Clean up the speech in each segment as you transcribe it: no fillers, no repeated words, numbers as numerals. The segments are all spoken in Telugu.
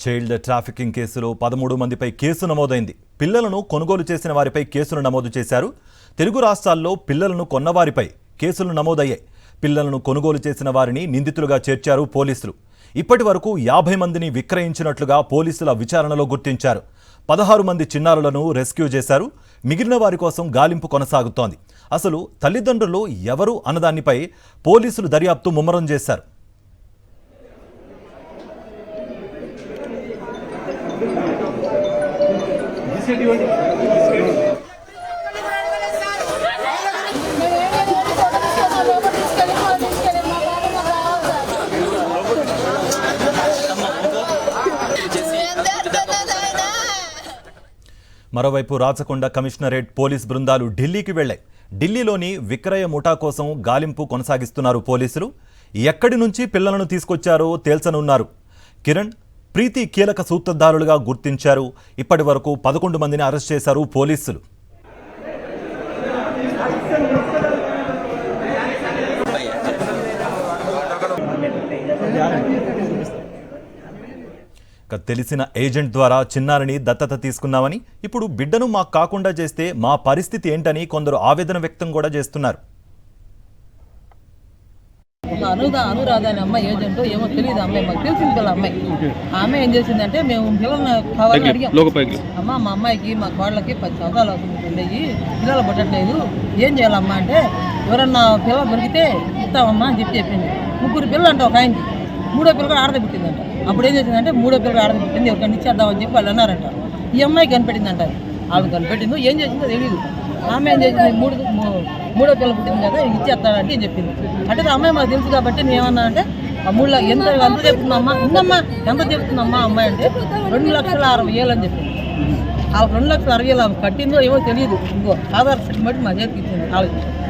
చైల్డ్ ట్రాఫికింగ్ కేసులో 13 మందిపై కేసు నమోదైంది. పిల్లలను కొనుగోలు చేసిన వారిపై కేసులు నమోదు చేశారు. తెలుగు రాష్ట్రాల్లో పిల్లలను కొన్నవారిపై కేసులు నమోదయ్యాయి. పిల్లలను కొనుగోలు చేసిన వారిని నిందితులుగా చేర్చారు పోలీసులు. ఇప్పటి వరకు 50 మందిని విక్రయించినట్లుగా పోలీసుల విచారణలో గుర్తించారు. 16 మంది చిన్నారులను రెస్క్యూ చేశారు. మిగిలిన వారి కోసం గాలింపు కొనసాగుతోంది. అసలు తల్లిదండ్రులు ఎవరు అన్నదానిపై పోలీసులు దర్యాప్తు ముమ్మరం చేశారు. మరోవైపు రాచకొండ కమిషనరేట్ పోలీస్ బృందాలు ఢిల్లీకి వెళ్లాయి. ఢిల్లీలోని విక్రయ ముఠా కోసం గాలింపు కొనసాగిస్తున్నారు పోలీసులు. ఎక్కడి నుంచి పిల్లలను తీసుకొచ్చారో తేల్చనున్నారు. కిరణ్, ప్రీతి కీలక సూత్రధారులుగా గుర్తించారు. ఇప్పటి వరకు 11 మందిని అరెస్ట్ చేశారు పోలీసులు. తెలిసిన ఏజెంట్ ద్వారా చిన్నారిని దత్తత తీసుకున్నామని, ఇప్పుడు బిడ్డను మాకు కాకుండా చేస్తే మా పరిస్థితి ఏంటని కొందరు ఆవేదన వ్యక్తం కూడా చేస్తున్నారు. అనురాధ అనే అమ్మాయి ఏజెంట్ ఏమో తెలియదు. అమ్మాయి మాకు తెలిసింది కదా. అమ్మాయి ఏం చేసిందంటే, మేము పిల్లల్ని కావాలని అడిగాం. అమ్మ, మా అమ్మాయికి మా కోళ్ళకి 10 సంవత్సరాలు అవుతుంది, పిల్లలు పుట్టట్లేదు, ఏం చేయాలమ్మా అంటే, ఎవరన్నా పిల్లలు దొరికితే ఇస్తామమ్మా అని చెప్పింది. 3 పిల్లలు అంట ఒక ఆయనకి, 3వ పిల్ల కూడా ఆడద పుట్టిందంట. అప్పుడు ఏం చేసిందంటే, 3వ పిల్ల ఆడద పుట్టింది, ఎవరికైనా ఇచ్చేద్దామని చెప్పి వాళ్ళు అన్నారంట. ఈ అమ్మాయి కనిపెట్టిందంట. వాళ్ళు కనిపెట్టిందో ఏం చేసిందో తెలియదు. ఆమె ఏం చేసింది, 3వ పిల్ల పుట్టింది కదా, ఇచ్చేస్తాడంటే అని చెప్పింది. అంటే ఆ అమ్మాయి మాకు తెలుసు కాబట్టి నేను ఏమన్నా అంటే, ఆ 3 ఎంత చెప్తుందమ్మా, ఉందమ్మా ఎంత చెప్తుందమ్మా అమ్మాయి అంటే 2,60,000 అని చెప్పింది. ఆ 2,60,000 కట్టిందో ఏమో తెలియదు. ఇంకో ఆధార్ కార్డు బట్టి మా చేతికి ఇచ్చింది.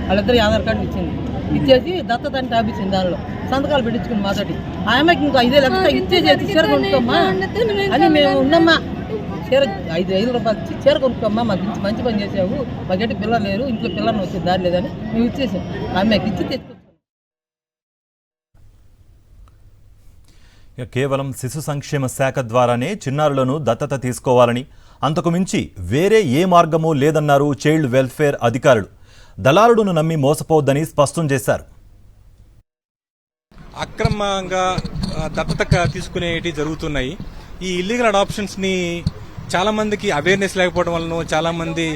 వాళ్ళిద్దరు ఆధార్ కార్డు ఇచ్చింది. ఇచ్చేసి దత్తత అంటే ఆపించింది. దానిలో సంతకాలు పెట్టించుకుని మాతోటి ఆ అమ్మాయికి ఇంకా 5 లక్షలు ఇచ్చేసి చీర కొనుక్కోమ్మా అని మేము ఉన్నమ్మా, చీర 5 రూపాయలు ఇచ్చి చీర కొనుక్కోమ్మా, మాకు మంచి పని చేసావు, మాకెట్టి పిల్లలు లేరు, ఇంట్లో పిల్లల్ని వచ్చే దారి లేదని మేము ఇచ్చేసాం. ఆ అమ్మాయికి ఇచ్చి తెచ్చుకుంటాం. కేవలం శిశు సంక్షేమ శాఖ ద్వారానే చిన్నారులను దత్తత తీసుకోవాలని, అంతకు మించి వేరే ఏ మార్గమూ లేదన్నారు చైల్డ్ వెల్ఫేర్ అధికారులు. దళారులను నమ్మి మోసపోవద్దని స్పష్టం చేశారు. అక్రమంగా దత్తత తీసుకునేవి జరుగుతున్నాయి. ఈ ఇల్లీగల్ అడాప్షన్స్ని చాలామందికి అవేర్నెస్ లేకపోవడం వలన చాలామంది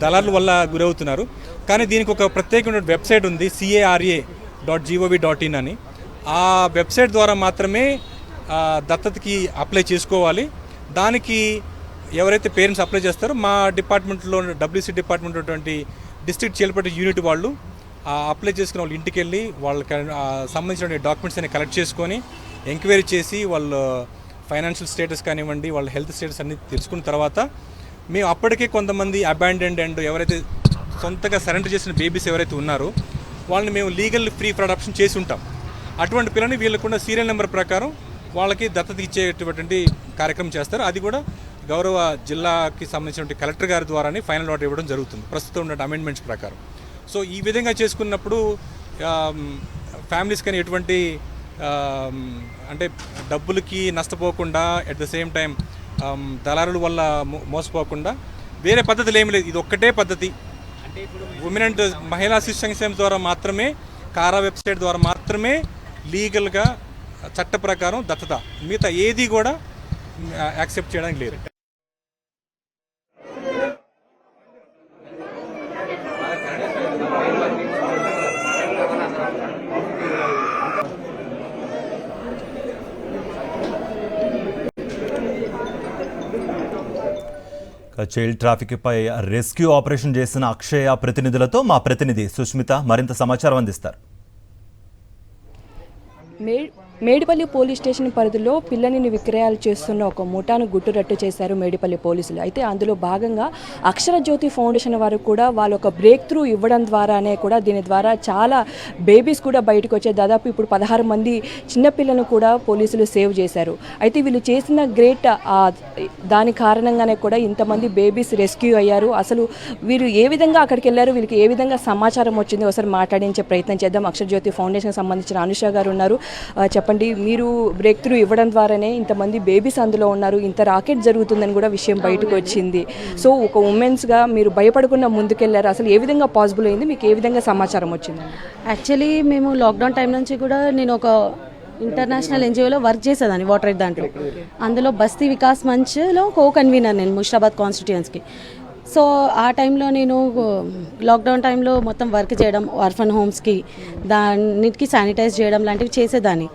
దళారుల వల్ల గురవుతున్నారు. కానీ దీనికి ఒక ప్రత్యేకమైన వెబ్సైట్ ఉంది, CARA.gov.in అని. ఆ వెబ్సైట్ ద్వారా మాత్రమే దత్తతకి అప్లై చేసుకోవాలి. దానికి ఎవరైతే పేరెంట్స్ అప్లై చేస్తారో మా డిపార్ట్మెంట్లో, WC డిపార్ట్మెంట్ ఉన్నటువంటి డిస్ట్రిక్ట్ చైల్డ్ ప్రొటెక్షన్ యూనిట్ వాళ్ళు అప్లై చేసుకున్న వాళ్ళు ఇంటికి వెళ్ళి వాళ్ళకి సంబంధించిన డాక్యుమెంట్స్ అన్ని కలెక్ట్ చేసుకొని ఎంక్వైరీ చేసి వాళ్ళ ఫైనాన్షియల్ స్టేటస్ కానివ్వండి, వాళ్ళ హెల్త్ స్టేటస్ అన్ని తెలుసుకున్న తర్వాత మేము అప్పటికే కొంతమంది అబాండెండ్ అండ్ ఎవరైతే సొంతగా సరెండర్ చేసిన బేబీస్ ఎవరైతే ఉన్నారో వాళ్ళని మేము లీగల్ ఫ్రీ ఫర్ అడాప్షన్ చేసి ఉంటాం. అటువంటి పిల్లని వీళ్ళకున్న సీరియల్ నెంబర్ ప్రకారం వాళ్ళకి దత్తత ఇచ్చేటటువంటి కార్యక్రమం చేస్తారు. అది కూడా గౌరవ జిల్లాకి సంబంధించిన కలెక్టర్ గారి ద్వారానే ఫైనల్ ఆర్డర్ ఇవ్వడం జరుగుతుంది ప్రస్తుతం ఉన్న అమెండ్మెంట్స్ ప్రకారం. సో ఈ విధంగా చేసుకున్నప్పుడు ఫ్యామిలీస్ కానీ ఎటువంటి అంటే డబ్బులకి నష్టపోకుండా, అట్ ద సేమ్ టైం దళారుల వల్ల మోసపోకుండా వేరే పద్ధతులు ఏమి లేదు. ఇది ఒక్కటే పద్ధతి. ఉమెన్ అండ్ మహిళా శిశు సంక్షేమం ద్వారా మాత్రమే, కారా వెబ్సైట్ ద్వారా మాత్రమే లీగల్గా చట్ట ప్రకారం దత్తత, మిగతా ఏది కూడా యాక్సెప్ట్ చేయడానికి లేదు. చైల్డ్ ట్రాఫిక్పై రెస్క్యూ ఆపరేషన్ చేసిన అక్షయ ప్రతినిధులతో మా ప్రతినిధి సుష్మిత మరింత సమాచారం అందిస్తారు. మేడిపల్లి పోలీస్ స్టేషన్ పరిధిలో పిల్లనిని విక్రయాలు చేస్తున్న ఒక ముఠాను గుట్టురట్టు చేశారు మేడిపల్లి పోలీసులు. అయితే అందులో భాగంగా అక్షరజ్యోతి ఫౌండేషన్ వారు కూడా వాళ్ళు ఒక బ్రేక్ త్రూ ఇవ్వడం ద్వారానే కూడా దీని ద్వారా చాలా బేబీస్ కూడా బయటకు వచ్చాయి. దాదాపు ఇప్పుడు 16 మంది చిన్నపిల్లలను కూడా పోలీసులు సేవ్ చేశారు. అయితే వీళ్ళు చేసిన గ్రేట్ దాని కారణంగానే కూడా ఇంతమంది బేబీస్ రెస్క్యూ అయ్యారు. అసలు వీరు ఏ విధంగా అక్కడికి వెళ్ళారు, వీళ్ళకి ఏ విధంగా సమాచారం వచ్చింది ఒకసారి మాట్లాడించే ప్రయత్నం చేద్దాం. అక్షరజ్యోతి ఫౌండేషన్ సంబంధించిన అనుష గారు ఉన్నారు. చెప్పండి చెప్పండి, మీరు బ్రేక్ త్రూ ఇవ్వడం ద్వారానే ఇంతమంది బేబీస్ అందులో ఉన్నారు, ఇంత రాకెట్ జరుగుతుందని కూడా విషయం బయటకు వచ్చింది. సో ఒక ఉమెన్స్గా మీరు భయపడకుండా ముందుకెళ్లారు. అసలు ఏ విధంగా పాసిబుల్ అయింది, మీకు ఏ విధంగా సమాచారం వచ్చింది? యాక్చువల్లీ మేము లాక్డౌన్ టైం నుంచి కూడా నేను ఒక ఇంటర్నేషనల్ ఎన్జిఓలో వర్క్ చేసేదాన్ని వాటర్ ఎయిడ్ దాంట్లో. అందులో బస్తీ వికాస్ మంచ్లో కో కన్వీనర్ నేను ముషిరాబాద్ కాన్స్టిట్యుయెన్స్కి. సో ఆ టైంలో నేను లాక్డౌన్ టైంలో మొత్తం వర్క్ చేయడం, ఆర్ఫన్ హోమ్స్కి దానికి శానిటైజ్ చేయడం లాంటివి చేసేదాన్ని.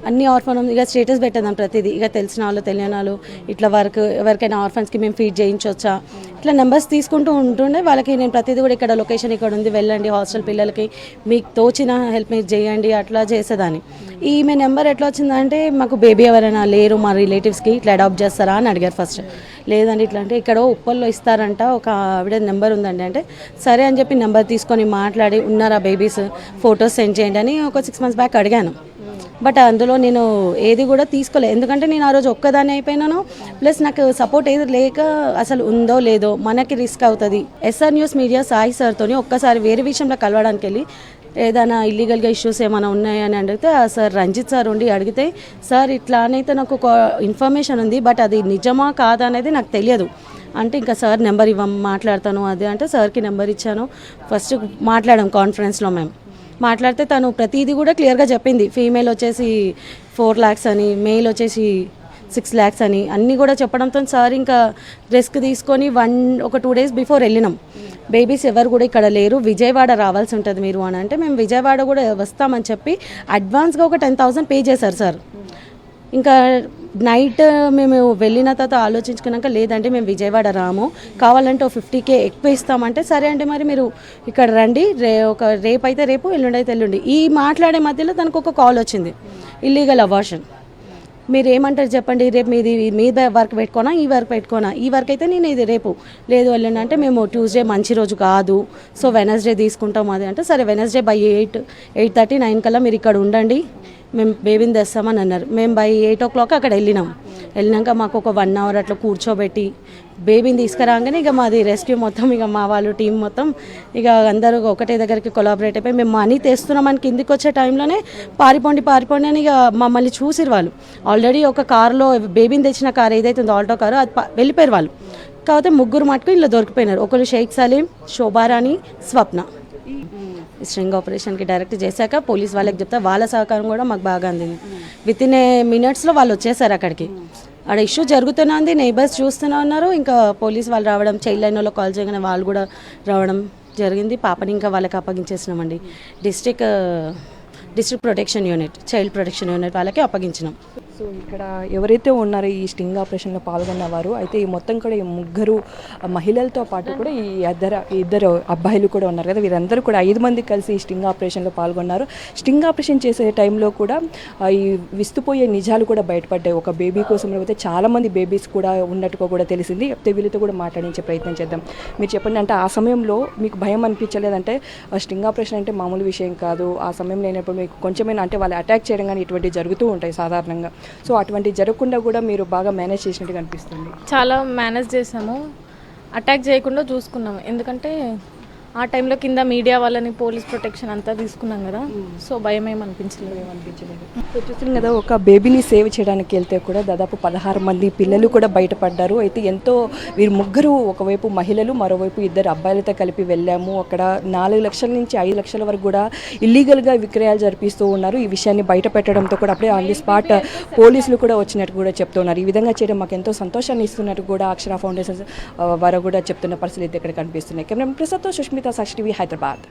అన్ని ఆర్ఫన్ హోమ్స్ ఇక స్టేటస్ పెట్టేదాన్ని ప్రతిదీ. ఇక తెలిసిన వాళ్ళు తెలియని వాళ్ళు ఇట్లా వర్క్ ఎవరికైనా ఆర్ఫన్స్కి మేము ఫీడ్ చేయించవచ్చా ఇట్లా నెంబర్స్ తీసుకుంటూ ఉంటుండే. వాళ్ళకి నేను ప్రతిదీ కూడా ఇక్కడ లొకేషన్ ఇక్కడ ఉంది, వెళ్ళండి, హాస్టల్ పిల్లలకి మీకు తోచిన హెల్ప్ మీరు చేయండి అట్లా చేసేదాన్ని. ఈమె నెంబర్ ఎట్లా వచ్చిందంటే, మాకు బేబీ ఎవరైనా లేరు మా రిలేటివ్స్కి, ఇట్లా అడాప్ట్ చేస్తారా అని అడిగారు ఫస్ట్. లేదండి ఇట్లా అంటే ఇక్కడ ఉప్పల్లో ఇస్తారంట, ఒక ఆవిడ నెంబర్ ఉందండి అంటే సరే అని చెప్పి నెంబర్ తీసుకొని మాట్లాడి ఉన్నారా బేబీస్ ఫొటోస్ సెండ్ చేయండి అని ఒక 6 months బ్యాక్ అడిగాను. బట్ అందులో నేను ఏది కూడా తీసుకోలేదు, ఎందుకంటే నేను ఆ రోజు ఒక్కదాన్ని అయిపోయినాను. ప్లస్ నాకు సపోర్ట్ ఏది లేక అసలు ఉందో లేదో మనకి రిస్క్ అవుతుంది. ఎస్ఆర్ న్యూస్ మీడియా సాయి సార్తో ఒక్కసారి వేరే విషయంలో కలవడానికి వెళ్ళి ఏదైనా ఇల్లీగల్గా ఇష్యూస్ ఏమైనా ఉన్నాయని అడిగితే ఆ సార్ రంజిత్ సార్ ఉండి అడిగితే, సార్ ఇట్లా అనైతే నాకు ఒక ఇన్ఫర్మేషన్ ఉంది బట్ అది నిజమా కాదా అనేది నాకు తెలియదు అంటే, ఇంకా సార్ నెంబర్ మాట్లాడతాను అది అంటే సార్కి నెంబర్ ఇచ్చాను. ఫస్ట్ మాట్లాడాం కాన్ఫరెన్స్లో మేము. మాట్లాడితే తను ప్రతిదీ కూడా క్లియర్గా చెప్పింది. ఫీమేల్ వచ్చేసి 4 lakhs అని, మెయిల్ వచ్చేసి 6 lakhs అని అన్నీ కూడా చెప్పడంతో సార్ ఇంకా రిస్క్ తీసుకొని ఒక 2 days బిఫోర్ వెళ్ళినాం. బేబీస్ ఎవరు కూడా ఇక్కడ లేరు, విజయవాడ రావాల్సి ఉంటుంది మీరు అని అంటే, మేము విజయవాడ కూడా వస్తామని చెప్పి అడ్వాన్స్గా ఒక 10,000 పే చేశారు సార్. ఇంకా నైట్ మేము వెళ్ళిన తర్వాత ఆలోచించుకున్నాక లేదంటే మేము విజయవాడ రాము, కావాలంటే 50K ఎక్కువ ఇస్తామంటే సరే అంటే మరి మీరు ఇక్కడ రండి, రేపు అయితే రేపు, ఎల్లుండి అయితే ఎల్లుండి. ఈ మాట్లాడే మధ్యలో తనకు ఒక కాల్ వచ్చింది, ఇల్లీగల్ అబార్షన్. మీరు ఏమంటారు చెప్పండి, రేపు మీ వర్క్ పెట్టుకోనా ఈ వర్క్ పెట్టుకోనా, ఈ వర్క్ అయితే నేను ఇది రేపు లేదు వెళ్ళండి అంటే, మేము ట్యూస్డే మంచి రోజు కాదు సో వెనస్డే తీసుకుంటాం అది అంటే, సరే వెనస్డే బై 8:30, 9 కల్లా మీరు ఇక్కడ ఉండండి, మేము బేబీని తెస్తామని అన్నారు. మేము బై 8 o'clock అక్కడ వెళ్ళినాక మాకు ఒక 1 hour అట్లా కూర్చోబెట్టి బేబీని తీసుకురాగానే ఇక మాది రెస్క్యూ మొత్తం, ఇక మా వాళ్ళు టీం మొత్తం ఇక అందరూ ఒకటే దగ్గరికి కొలాబరేట్ అయిపోయి మేము మనీ తెస్తున్నామని కిందికి వచ్చే టైంలోనే పారిపోండి అని ఇక మమ్మల్ని చూసిరు వాళ్ళు. ఆల్రెడీ ఒక కారులో బేబీని తెచ్చిన కారు ఏదైతే ఉందో ఆల్టో కారు, అది వెళ్ళిపోయారు వాళ్ళు. కాకపోతే 3 మటుకు ఇలా దొరికిపోయినారు. ఒకరు షేక్ సలీం, శోభారాణి, స్వప్న. స్ట్రింగ్ ఆపరేషన్కి డైరెక్ట్ చేశాక పోలీస్ వాళ్ళకి చెప్తే వాళ్ళ సహకారం కూడా మాకు బాగా అందింది. వితిన్ మినిట్స్లో వాళ్ళు వచ్చేసారు అక్కడికి. ఆడ ఇష్యూ జరుగుతూనే ఉంది, నైబర్స్ చూస్తూనే ఉన్నారు. ఇంకా పోలీస్ వాళ్ళు రావడం, చైల్డ్ లైన్ వాళ్ళు కాల్ చేయగానే వాళ్ళు కూడా రావడం జరిగింది. పాపని ఇంకా వాళ్ళకి అప్పగించేసినామండి. District protection unit, child protection unit వాళ్ళకి అప్పగించినాం. సో ఇక్కడ ఎవరైతే ఉన్నారో ఈ స్టింగ్ ఆపరేషన్లో పాల్గొన్నవారు అయితే ఈ మొత్తం కూడా ఈ 3 మహిళలతో పాటు కూడా ఈ ఇద్దరు అబ్బాయిలు కూడా ఉన్నారు కదా, వీరందరూ కూడా 5 మంది కలిసి ఈ స్టింగ్ ఆపరేషన్లో పాల్గొన్నారు. స్టింగ్ ఆపరేషన్ చేసే టైంలో కూడా ఈ విస్తుపోయే నిజాలు కూడా బయటపడ్డాయి. ఒక బేబీ కోసం అయితే చాలామంది బేబీస్ కూడా ఉన్నట్టుగా కూడా తెలిసింది. అయితే వీళ్ళతో కూడా మాట్లాడించే ప్రయత్నం చేద్దాం. మీరు చెప్పండి, అంటే ఆ సమయంలో మీకు భయం అనిపించలేదంటే, స్టింగ్ ఆపరేషన్ అంటే మామూలు విషయం కాదు, ఆ సమయంలో లేనప్పుడు మీకు కొంచెమైనా అంటే వాళ్ళు అటాక్ చేయడం కానీ ఇటువంటివి జరుగుతూ ఉంటాయి సాధారణంగా. సో అటువంటి జరగకుండా కూడా మీరు బాగా మేనేజ్ చేసినట్టుగా అనిపిస్తుంది. చాలా మేనేజ్ చేసాము, అటాక్ చేయకుండా చూసుకున్నాము. ఎందుకంటే ఆ టైంలో కింద మీడియా వాళ్ళని పోలీస్ ప్రొటెక్షన్ అంతా తీసుకున్నాం కదా, సో భయం ఏమనిపించలేదు. సో చూస్తుంది కదా, ఒక బేబీని సేవ్ చేయడానికి వెళ్తే కూడా దాదాపు 16 మంది పిల్లలు కూడా బయటపడ్డారు. అయితే ఎంతో వీరు 3 ఒకవైపు మహిళలు, మరోవైపు 2 అబ్బాయిలతో కలిపి వెళ్ళాము. అక్కడ 4 లక్షల నుంచి 5 లక్షల వరకు కూడా ఇల్లీగల్గా విక్రయాలు జరిపిస్తూ ఉన్నారు. ఈ విషయాన్ని బయట పెట్టడంతో కూడా అప్పుడే ఆన్ ది స్పాట్ పోలీసులు కూడా వచ్చినట్టు కూడా చెప్తున్నారు. ఈ విధంగా చేయడం మాకు ఎంతో సంతోషాన్ని ఇస్తున్నట్టు కూడా అక్షర ఫౌండేషన్ వారు కూడా చెప్తున్న పరిస్థితి ఇక్కడ కనిపిస్తున్నాయి. కెమెరా ప్రసాద్తో సుష్మిత, సాక్షి టీవీ, హైదరాబాద్.